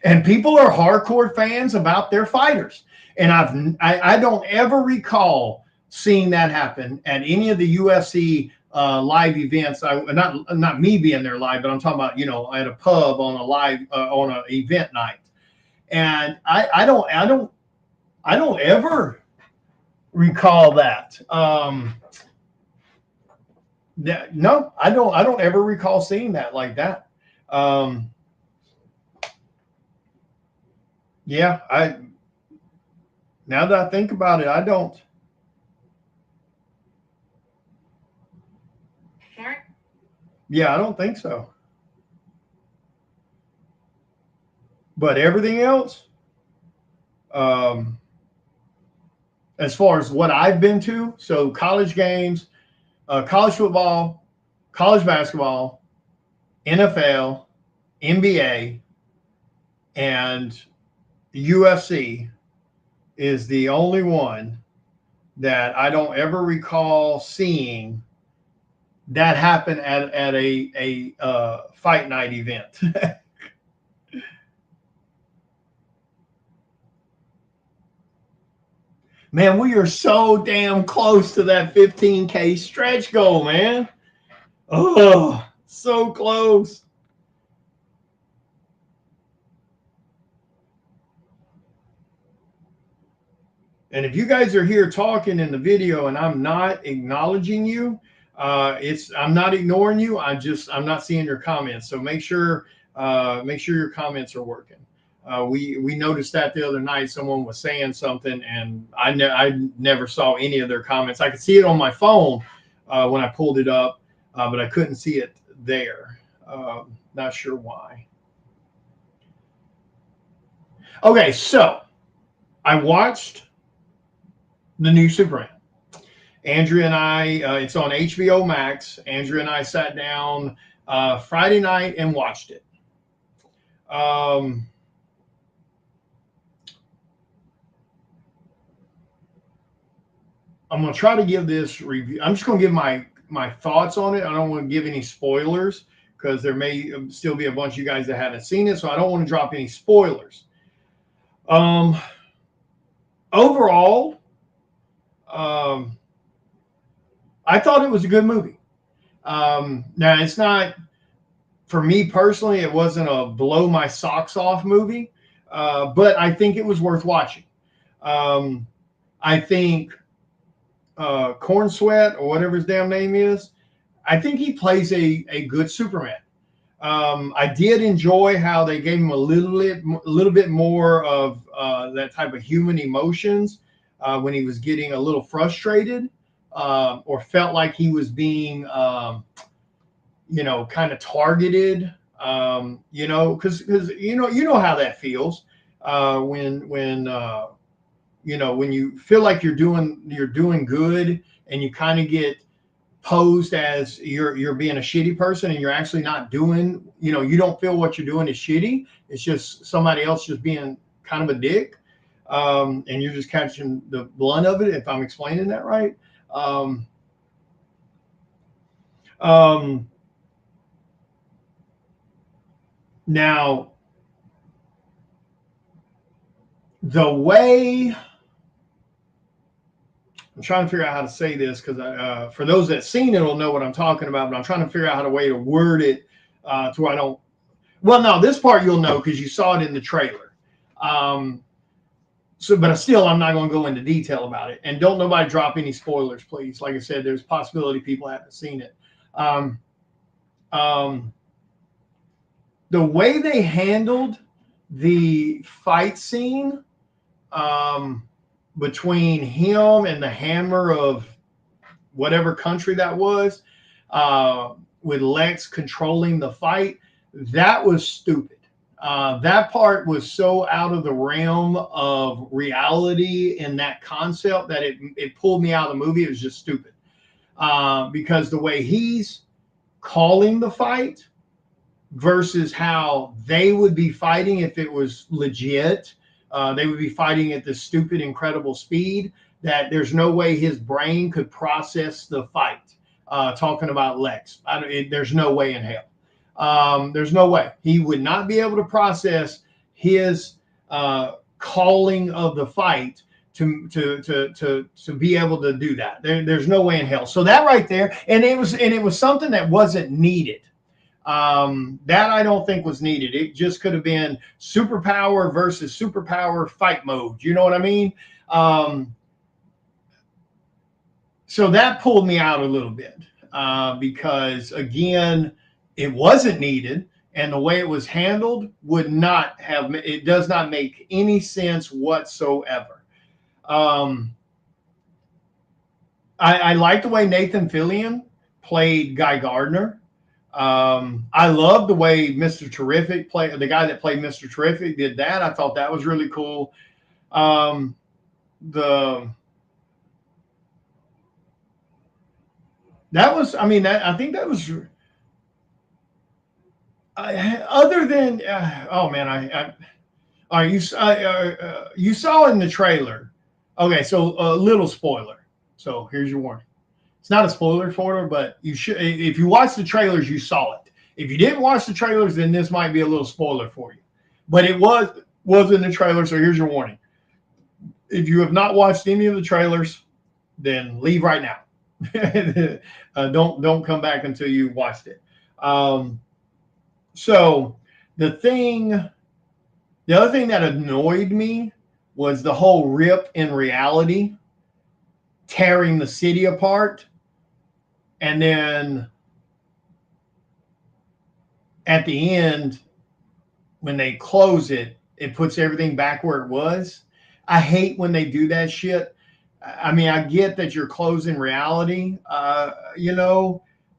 And people are hardcore fans about their fighters. And I don't ever recall seeing that happen at any of the UFC live events. Not me being there live, but I'm talking about, at a pub on a live on an event night. And I don't ever recall that. No, I don't ever recall seeing that like that. Yeah, now that I think about it, I don't. Yeah, I don't think so. But everything else, as far as what I've been to, so college games, college football, college basketball, NFL, NBA, and UFC is the only one that I don't ever recall seeing that happen at a fight night event. Man, we are so damn close to that 15K stretch goal, man. Oh, so close. And if you guys are here talking in the video and I'm not acknowledging you, I'm not ignoring you. I'm not seeing your comments. So make sure your comments are working. We noticed that the other night. Someone was saying something, and I never saw any of their comments. I could see it on my phone when I pulled it up, but I couldn't see it there. Not sure why. Okay, so I watched the new Superman. Andrea and I, it's on HBO Max. Andrea and I sat down Friday night and watched it. I'm going to try to give this review. I'm just going to give my thoughts on it. I don't want to give any spoilers because there may still be a bunch of you guys that haven't seen it, so I don't want to drop any spoilers. Overall, I thought it was a good movie. Now, it's not, for me personally, it wasn't a blow my socks off movie, but I think it was worth watching. I think Corn Sweat, or whatever his damn name is, I think he plays a good Superman. I did enjoy how they gave him a little bit more of that type of human emotions when he was getting a little frustrated or felt like he was being, kind of targeted. Because you know how that feels when you feel like you're doing good and you kind of get posed as you're being a shitty person and you're actually not doing, you don't feel what you're doing is shitty. It's just somebody else just being kind of a dick. And you're just catching the blunt of it, if I'm explaining that right. Now, the way I'm trying to figure out how to say this, because for those that seen it will know what I'm talking about, but I'm trying to figure out how to way to word it to where I don't. Well, no, this part you'll know because you saw it in the trailer. But still, I'm not going to go into detail about it. And don't nobody drop any spoilers, please. Like I said, there's a possibility people haven't seen it. The way they handled the fight scene between him and the hammer of whatever country that was, with Lex controlling the fight, that was stupid. That part was so out of the realm of reality in that concept that it pulled me out of the movie. It was just stupid. Because the way he's calling the fight versus how they would be fighting if it was legit, they would be fighting at this stupid, incredible speed that there's no way his brain could process the fight. Talking about Lex, there's no way in hell. There's no way he would not be able to process his calling of the fight to be able to do that. There's no way in hell. So that right there, and it was something that wasn't needed. That I don't think was needed. It just could have been superpower versus superpower fight mode. You know what I mean? So that pulled me out a little bit because, again, it wasn't needed, and the way it was handled it does not make any sense whatsoever. I like the way Nathan Fillion played Guy Gardner. I love the way Mr. Terrific the guy that played Mr. Terrific did that. I thought that was really cool. I think that was, other than, oh man, you saw in the trailer. Okay, so a little spoiler. So here's your warning. It's not a spoiler for her, but you should. If you watch the trailers, you saw it. If you didn't watch the trailers, then this might be a little spoiler for you. But it was in the trailer, so here's your warning. If you have not watched any of the trailers, then leave right now. Don't come back until you watched it. So the other thing that annoyed me was the whole rip in reality, tearing the city apart, and then at the end, when they close it, it puts everything back where it was. I hate when they do that shit. I mean, I get that you're closing reality. I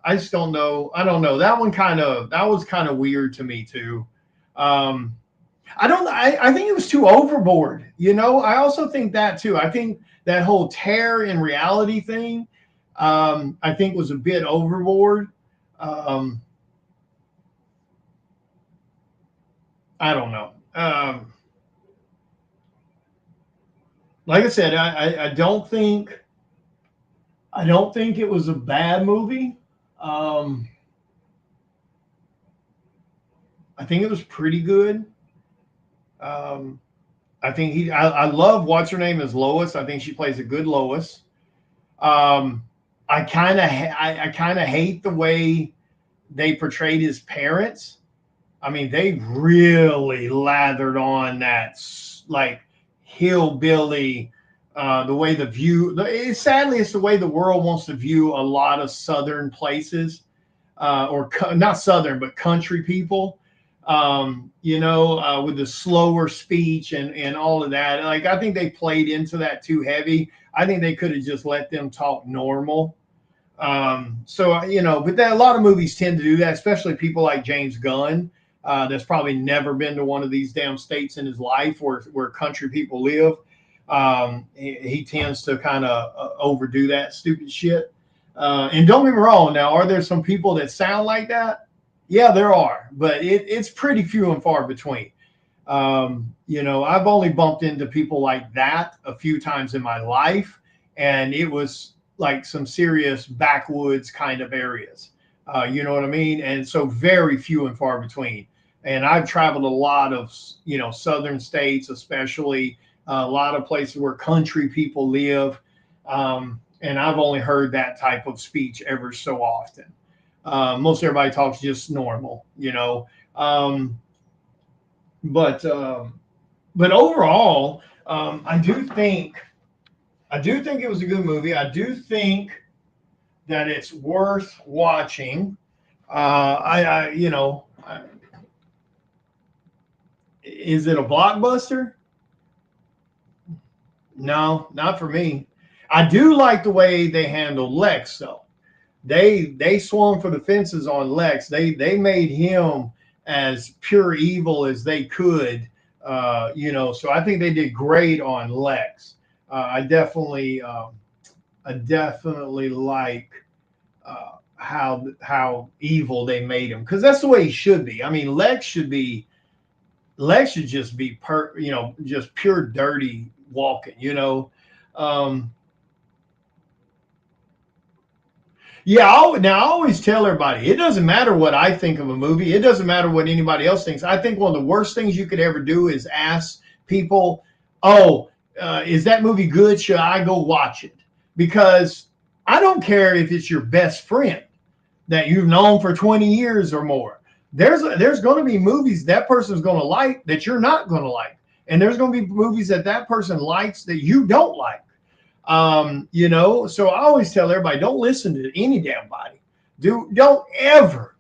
just don't know. I don't know. That was kind of weird to me too. I think it was too overboard. I also think that too. I think that whole tear in reality thing, I think was a bit overboard. I don't know. Like I said, I don't think it was a bad movie. I think it was pretty good. I love what's her name is Lois. I think she plays a good Lois. I kind of hate the way they portrayed his parents. I mean, they really lathered on that like hillbilly, the way the view. Sadly, it's the way the world wants to view a lot of southern places, not southern but country people. With the slower speech and all of that. Like, I think they played into that too heavy. I think they could have just let them talk normal. But a lot of movies tend to do that, especially people like James Gunn, that's probably never been to one of these damn states in his life where country people live. He tends to kind of overdo that stupid shit. And don't get me wrong. Now, are there some people that sound like that? Yeah, there are, but it's pretty few and far between. I've only bumped into people like that a few times in my life, and it was like some serious backwoods kind of areas. You know what I mean? And so very few and far between. And I've traveled a lot of, southern states, especially a lot of places where country people live. And I've only heard that type of speech ever so often. Most everybody talks just normal, but overall, I do think it was a good movie. I do think that it's worth watching. Is it a blockbuster? No, not for me. I do like the way they handled Lex, though. They swung for the fences on Lex. They made him as pure evil as they could, So I think they did great on Lex. I definitely like how evil they made him, because that's the way he should be. I mean, Lex should just be just pure dirty walking. Yeah, I always tell everybody, it doesn't matter what I think of a movie. It doesn't matter what anybody else thinks. I think one of the worst things you could ever do is ask people, is that movie good? Should I go watch it? Because I don't care if it's your best friend that you've known for 20 years or more. There's going to be movies that person's going to like that you're not going to like. And there's going to be movies that person likes that you don't like. So I always tell everybody, don't listen to any damn body. Don't ever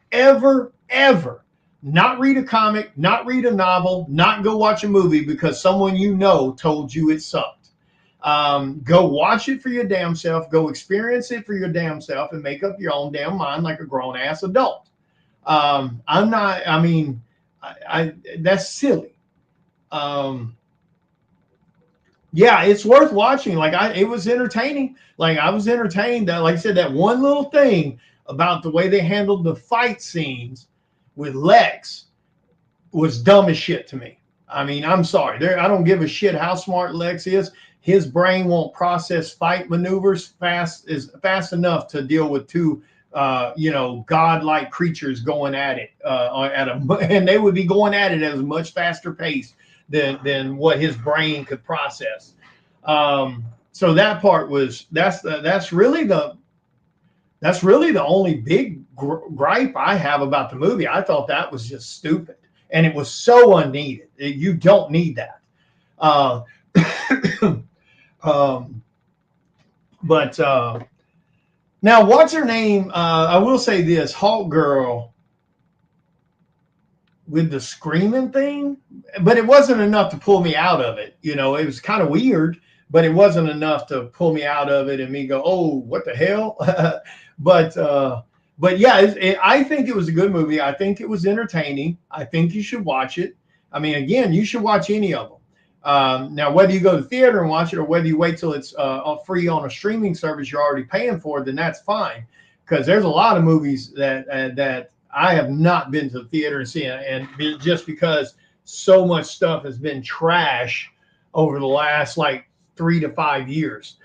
not read a comic, not read a novel, not go watch a movie because someone told you it sucked. Go watch it for your damn self, go experience it for your damn self, and make up your own damn mind like a grown ass adult. That's silly. Yeah, it's worth watching. It was entertaining. Like, I was entertained. That, like I said, that one little thing about the way they handled the fight scenes with Lex was dumb as shit to me. I mean, I'm sorry. I don't give a shit how smart Lex is. his brain won't process fight maneuvers fast enough to deal with two godlike creatures going at it and they would be going at it at a much faster pace than what his brain could process. So that part that's really the only big gripe I have about the movie. I thought that was just stupid, and it was so unneeded. You don't need that. But now, what's her name? I will say this: Hulk Girl with the screaming thing, but it wasn't enough to pull me out of it. It was kind of weird, but it wasn't enough to pull me out of it and me go, "Oh, what the hell?" But yeah, I think it was a good movie. I think it was entertaining. I think you should watch it. I mean, again, you should watch any of them. Now, whether you go to the theater and watch it or whether you wait till it's free on a streaming service you're already paying for, then that's fine. Because there's a lot of movies that I have not been to the theater and seen, and just because so much stuff has been trash over the last like 3 to 5 years.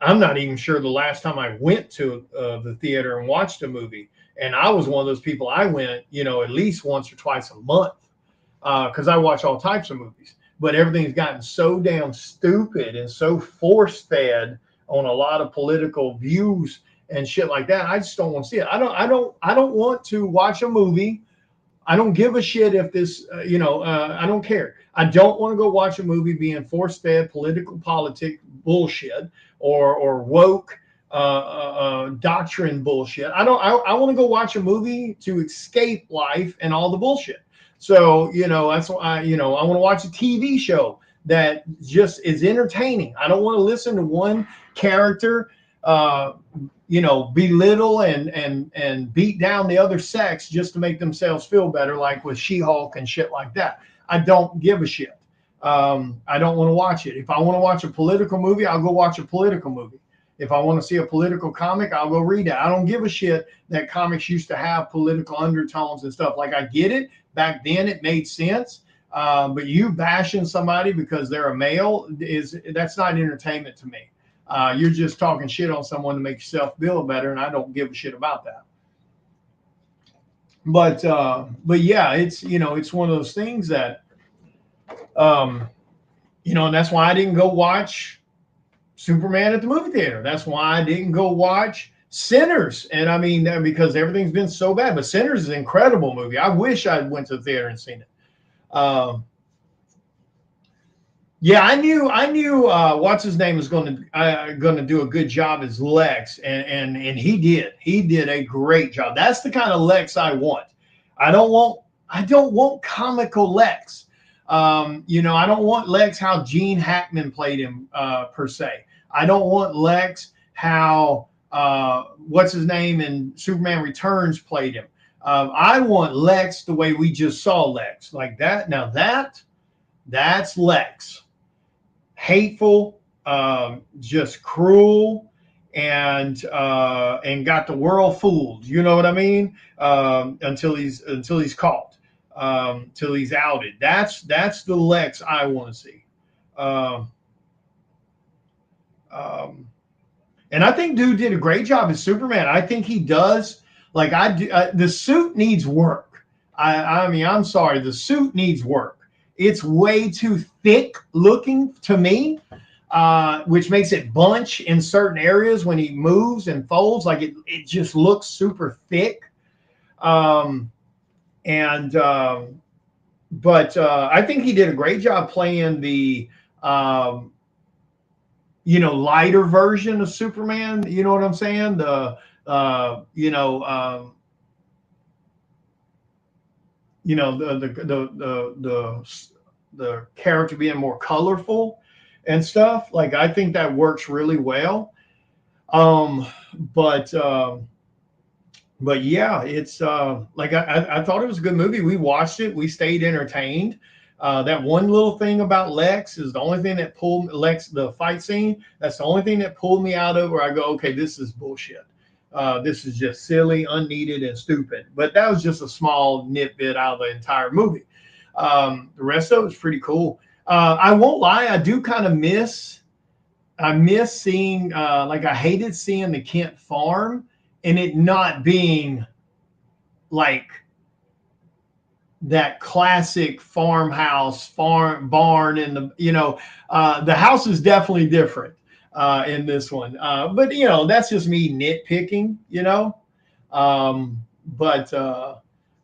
I'm not even sure the last time I went to the theater and watched a movie. And I was one of those people. I went, at least once or twice a month because I watch all types of movies. But everything's gotten so damn stupid and so force-fed on a lot of political views and shit like that. I just don't want to see it. I don't want to watch a movie. I don't give a shit if this, I don't care. I don't want to go watch a movie being force-fed politic bullshit or woke doctrine bullshit. I want to go watch a movie to escape life and all the bullshit. So, that's why, I want to watch a TV show that just is entertaining. I don't want to listen to one character, belittle and beat down the other sex just to make themselves feel better, like with She-Hulk and shit like that. I don't give a shit. I don't want to watch it. If I want to watch a political movie, I'll go watch a political movie. If I want to see a political comic, I'll go read it. I don't give a shit that comics used to have political undertones and stuff. Like, I get it. Back then it made sense. But you bashing somebody because they're a male, that's not entertainment to me. You're just talking shit on someone to make yourself feel better, and I don't give a shit about that. But yeah, it's it's one of those things that and that's why I didn't go watch Superman at the movie theater. That's why I didn't go watch Sinners. And I mean, because everything's been so bad. But Sinners is an incredible movie. I wish I went to the theater and seen it. Yeah, I knew what's his name was going to do a good job as Lex, and he did. He did a great job. That's the kind of Lex I want. I don't want comical Lex. I don't want Lex how Gene Hackman played him per se. I don't want Lex how what's his name in Superman Returns played him. I want Lex the way we just saw Lex, like that. Now that's Lex. Hateful, just cruel, and got the world fooled. You know what I mean? Until he's caught, till he's outed. That's the Lex I want to see. And I think dude did a great job as Superman. I think he does. Like I do. The suit needs work. I mean, I'm sorry. The suit needs work. It's way too thick looking to me, which makes it bunch in certain areas when he moves and folds. Like it just looks super thick. But I think he did a great job playing the, lighter version of Superman. You know what I'm saying? The character being more colorful and stuff. Like, I think that works really well. But yeah, it's like I thought it was a good movie. We watched it. We stayed entertained. That one little thing about Lex is the only thing that pulled Lex, the fight scene. That's the only thing that pulled me out of where I go, okay, this is bullshit. This is just silly, unneeded, and stupid. But that was just a small nitbit out of the entire movie. The rest of it was pretty cool. I won't lie, I do kind of I miss seeing, like I hated seeing the Kent farm and it not being like that classic farmhouse, farm barn, and the house is definitely different in this one. But that's just me nitpicking, Um, but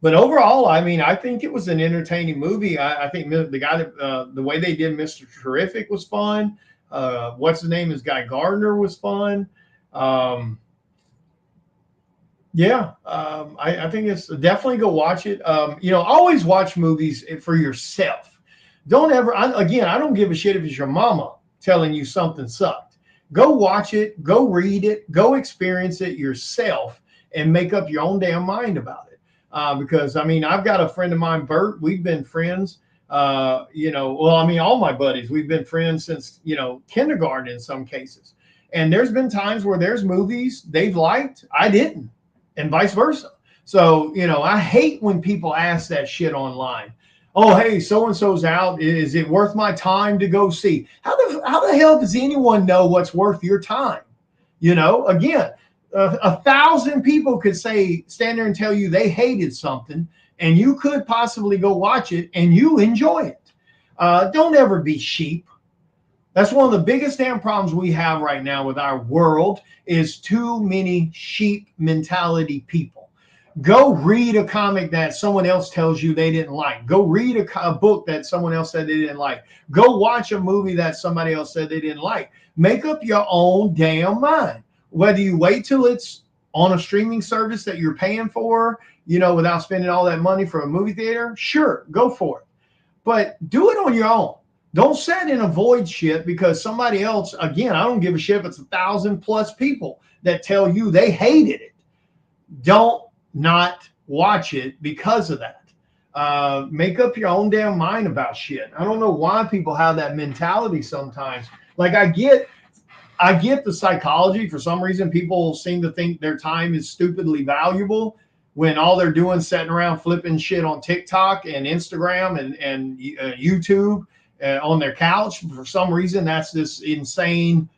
but overall, I mean, I think it was an entertaining movie. I think the guy that the way they did Mr. Terrific was fun. What's his name? Is Guy Gardner was fun. Um, yeah, I think it's definitely go watch it. Always watch movies for yourself. Don't ever, again, I don't give a shit if it's your mama telling you something sucked. Go watch it, go read it, go experience it yourself and make up your own damn mind about it. Because, I mean, I've got a friend of mine, Bert, we've been friends. Well, I mean, all my buddies, we've been friends since, kindergarten in some cases. And there's been times where there's movies they've liked, I didn't, and vice versa. So, I hate when people ask that shit online. Oh, hey, so and so's out. Is it worth my time to go see? How the hell does anyone know what's worth your time? Again, 1,000 people could stand there and tell you they hated something, and you could possibly go watch it and you enjoy it. Don't ever be sheep. That's one of the biggest damn problems we have right now with our world is too many sheep mentality people. Go read a comic that someone else tells you they didn't like. Go read a book that someone else said they didn't like. Go watch a movie that somebody else said they didn't like. Make up your own damn mind. Whether you wait till it's on a streaming service that you're paying for, without spending all that money for a movie theater, sure, go for it. But do it on your own. Don't sit and avoid shit because somebody else, again, I don't give a shit if it's 1,000+ people that tell you they hated it. Don't not watch it because of that. Make up your own damn mind about shit. I don't know why people have that mentality sometimes. Like I get the psychology. For some reason, people seem to think their time is stupidly valuable when all they're doing is sitting around flipping shit on TikTok and Instagram and YouTube on their couch. For some reason, that's this insane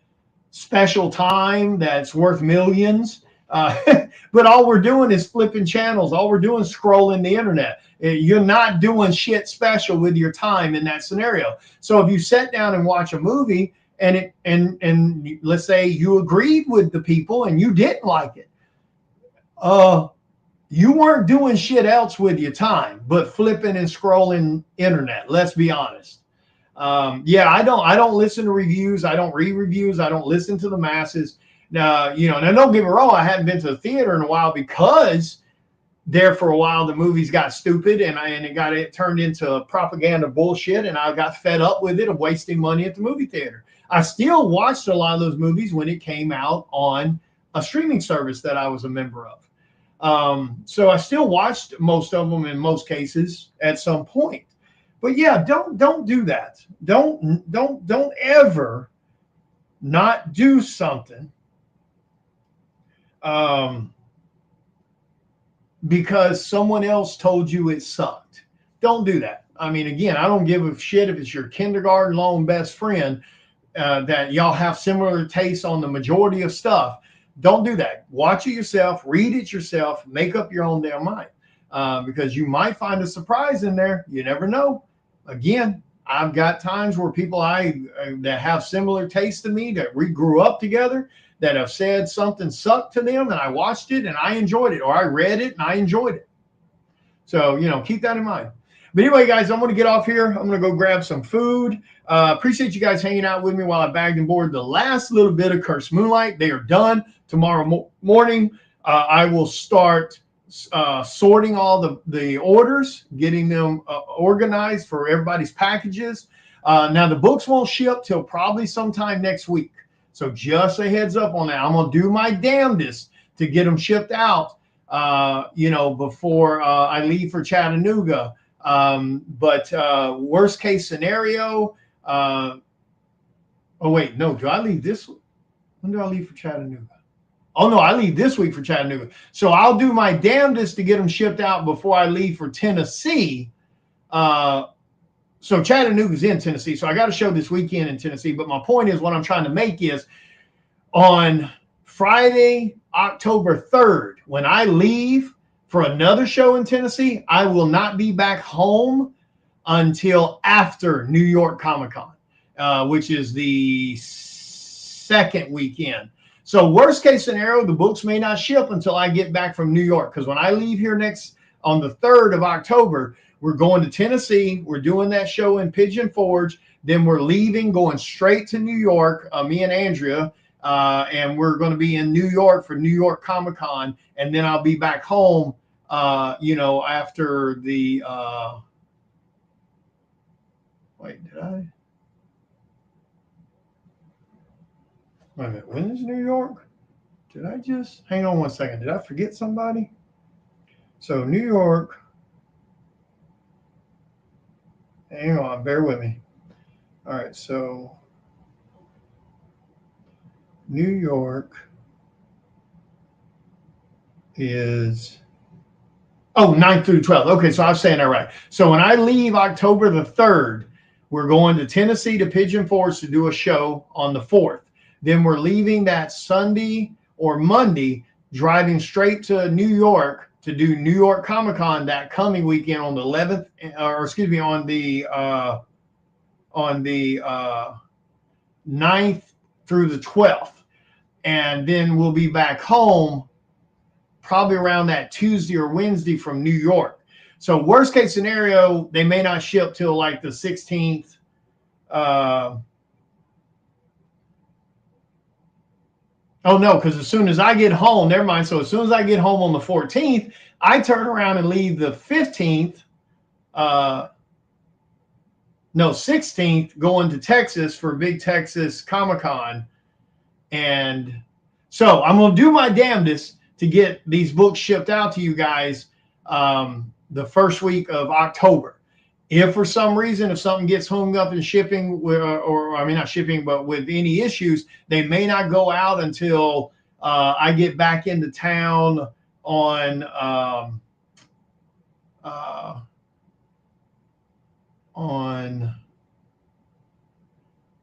special time that's worth millions. But all we're doing is flipping channels. All we're doing is scrolling the internet. You're not doing shit special with your time in that scenario. So if you sit down and watch a movie and let's say you agreed with the people and you didn't like it, you weren't doing shit else with your time but flipping and scrolling internet. Let's be honest. I don't listen to reviews. I don't read reviews. I don't listen to the masses. Now, now don't get me wrong. I hadn't been to the theater in a while because there for a while the movies got stupid and it turned into propaganda bullshit, and I got fed up with it of wasting money at the movie theater. I still watched a lot of those movies when it came out on a streaming service that I was a member of. So I still watched most of them in most cases at some point. But yeah, don't do that. Don't ever not do something because someone else told you it sucked. Don't do that. I mean, again, I don't give a shit if it's your kindergarten long best friend that y'all have similar tastes on the majority of stuff. Don't do that. Watch it yourself, read it yourself, make up your own damn mind because you might find a surprise in there. You never know. Again, I've got times where people that have similar tastes to me, that we grew up together, that have said something sucked to them, and I watched it and I enjoyed it, or I read it and I enjoyed it. So, keep that in mind. But anyway, guys, I'm going to get off here. I'm going to go grab some food. Appreciate you guys hanging out with me while I bagged and boarded the last little bit of Cursed Moonlight. They are done. Tomorrow morning, I will start sorting all the orders, getting them organized for everybody's packages. Now, the books won't ship till probably sometime next week. So just a heads up on that. I'm going to do my damnedest to get them shipped out, before I leave for Chattanooga. But worst case scenario, oh, wait, no, do I leave this? When do I leave for Chattanooga? Oh, no, I leave this week for Chattanooga. So I'll do my damnedest to get them shipped out before I leave for Tennessee. so Chattanooga's in Tennessee. So I got a show this weekend in Tennessee. But my point is, what I'm trying to make is on Friday, October 3rd, when I leave for another show in Tennessee, I will not be back home until after New York Comic Con, which is the second weekend. So worst case scenario, the books may not ship until I get back from New York. Because when I leave here next on the 3rd of October, we're going to Tennessee. We're doing that show in Pigeon Forge. Then we're leaving, going straight to New York, me and Andrea. And we're going to be in New York for New York Comic Con. And then I'll be back home, after the, wait, did I? Wait a minute. When is New York? Did I just hang on one second? Did I forget somebody? So New York. Hang on, bear with me. All right, so New York is 9th through 12th. Okay, so I was saying that right. So when I leave October the 3rd, we're going to Tennessee to Pigeon Forge to do a show on the 4th. Then we're leaving that Sunday or Monday, driving straight to New York to do New York Comic Con that coming weekend on the 11th, on the 9th through the 12th. And then we'll be back home probably around that Tuesday or Wednesday from New York. So worst case scenario, they may not ship till like the 16th. Oh, no, because as soon as I get home, never mind. So as soon as I get home on the 14th, I turn around and leave the 15th, 16th, going to Texas for Big Texas Comic Con. And so I'm going to do my damnedest to get these books shipped out to you guys the first week of October. If for some reason, if something gets hung up in shipping, not shipping, but with any issues, they may not go out until I get back into town on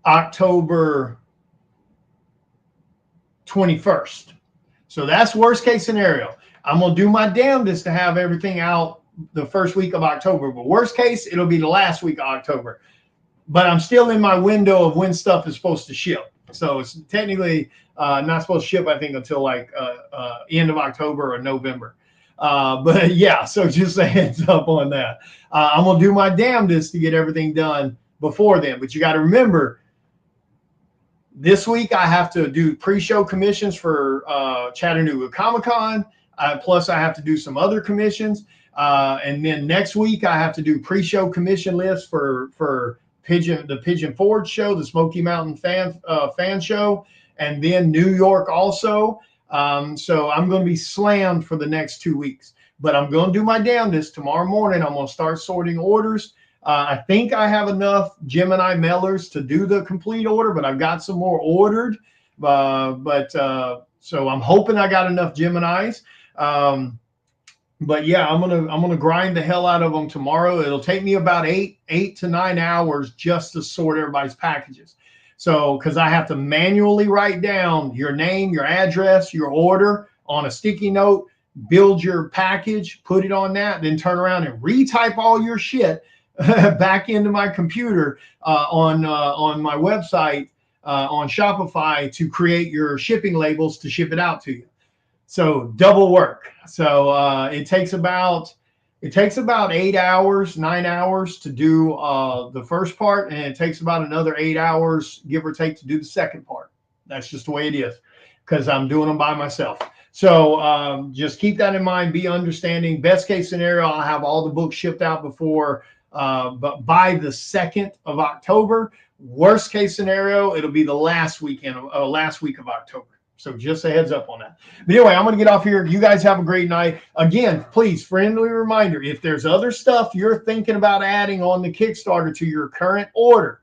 October 21st. So that's worst case scenario. I'm going to do my damnedest to have everything out the first week of October, but worst case, it'll be the last week of October. But I'm still in my window of when stuff is supposed to ship. So it's technically not supposed to ship, I think, until like end of October or November. But yeah, so just a heads up on that. I'm going to do my damnedest to get everything done before then. But you got to remember, this week I have to do pre-show commissions for Chattanooga Comic-Con. Plus I have to do some other commissions. And then next week I have to do pre-show commission lists for the Pigeon Forge show, the Smoky Mountain fan show, and then New York also. So I'm going to be slammed for the next 2 weeks, but I'm going to do my damnedest. Tomorrow morning I'm going to start sorting orders. I think I have enough Gemini mailers to do the complete order, but I've got some more ordered. So I'm hoping I got enough Geminis. But yeah, I'm gonna grind the hell out of them tomorrow. It'll take me about 8 to 9 hours just to sort everybody's packages. So because I have to manually write down your name, your address, your order on a sticky note, build your package, put it on that, then turn around and retype all your shit back into my computer on my website on Shopify to create your shipping labels to ship it out to you. So double work. So it takes about 8 hours, 9 hours to do the first part, and it takes about another 8 hours, give or take, to do the second part. That's just the way it is, because I'm doing them by myself. So just keep that in mind. Be understanding. Best case scenario, I'll have all the books shipped out but by the 2nd of October. Worst case scenario, it'll be the last week of October. So just a heads up on that. But anyway, I'm going to get off here. You guys have a great night. Again, please, friendly reminder, if there's other stuff you're thinking about adding on the Kickstarter to your current order,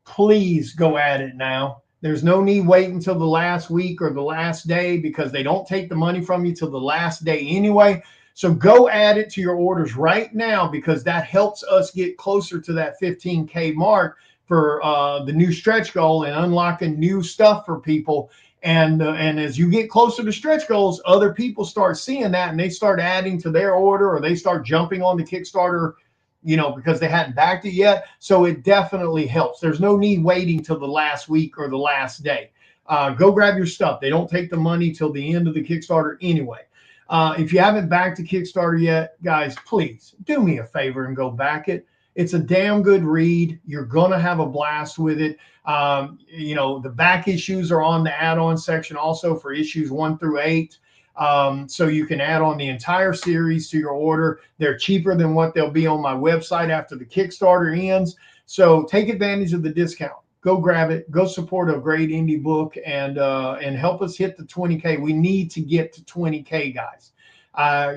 please go at it now. There's no need wait until the last week or the last day, because they don't take the money from you till the last day anyway. So go add it to your orders right now, because that helps us get closer to that 15K mark for the new stretch goal and unlocking new stuff for people. And as you get closer to stretch goals, other people start seeing that and they start adding to their order, or they start jumping on the Kickstarter, because they hadn't backed it yet. So it definitely helps. There's no need waiting till the last week or the last day. Go grab your stuff. They don't take the money till the end of the Kickstarter anyway. If you haven't backed the Kickstarter yet, guys, please do me a favor and go back it. It's a damn good read. You're going to have a blast with it. The back issues are on the add-on section also for issues 1 through 8. So you can add on the entire series to your order. They're cheaper than what they'll be on my website after the Kickstarter ends. So take advantage of the discount. Go grab it. Go support a great indie book and help us hit the 20K. We need to get to 20K, guys. I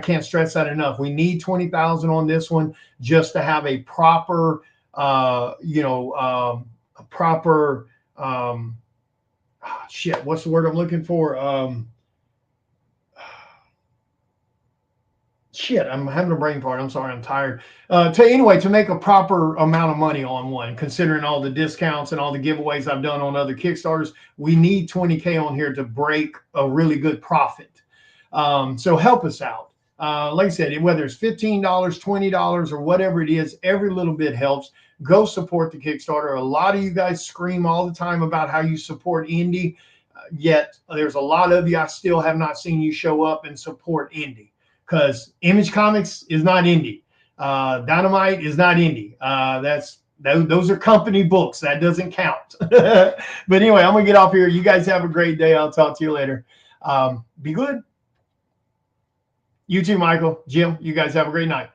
can't stress that enough. We need 20,000 on this one just to have a proper, what's the word I'm looking for? I'm having a brain fart. I'm sorry. I'm tired. To make a proper amount of money on one, considering all the discounts and all the giveaways I've done on other Kickstarters, we need 20K on here to break a really good profit. So help us out. Like I said, whether it's $15, $20, or whatever it is, every little bit helps. Go support the Kickstarter. A lot of you guys scream all the time about how you support indie, yet there's a lot of you I still have not seen you show up and support indie. Because Image Comics is not indie. Dynamite is not indie. Those are company books. That doesn't count. But anyway, I'm going to get off here. You guys have a great day. I'll talk to you later. Be good. You too, Michael. Jim, you guys have a great night.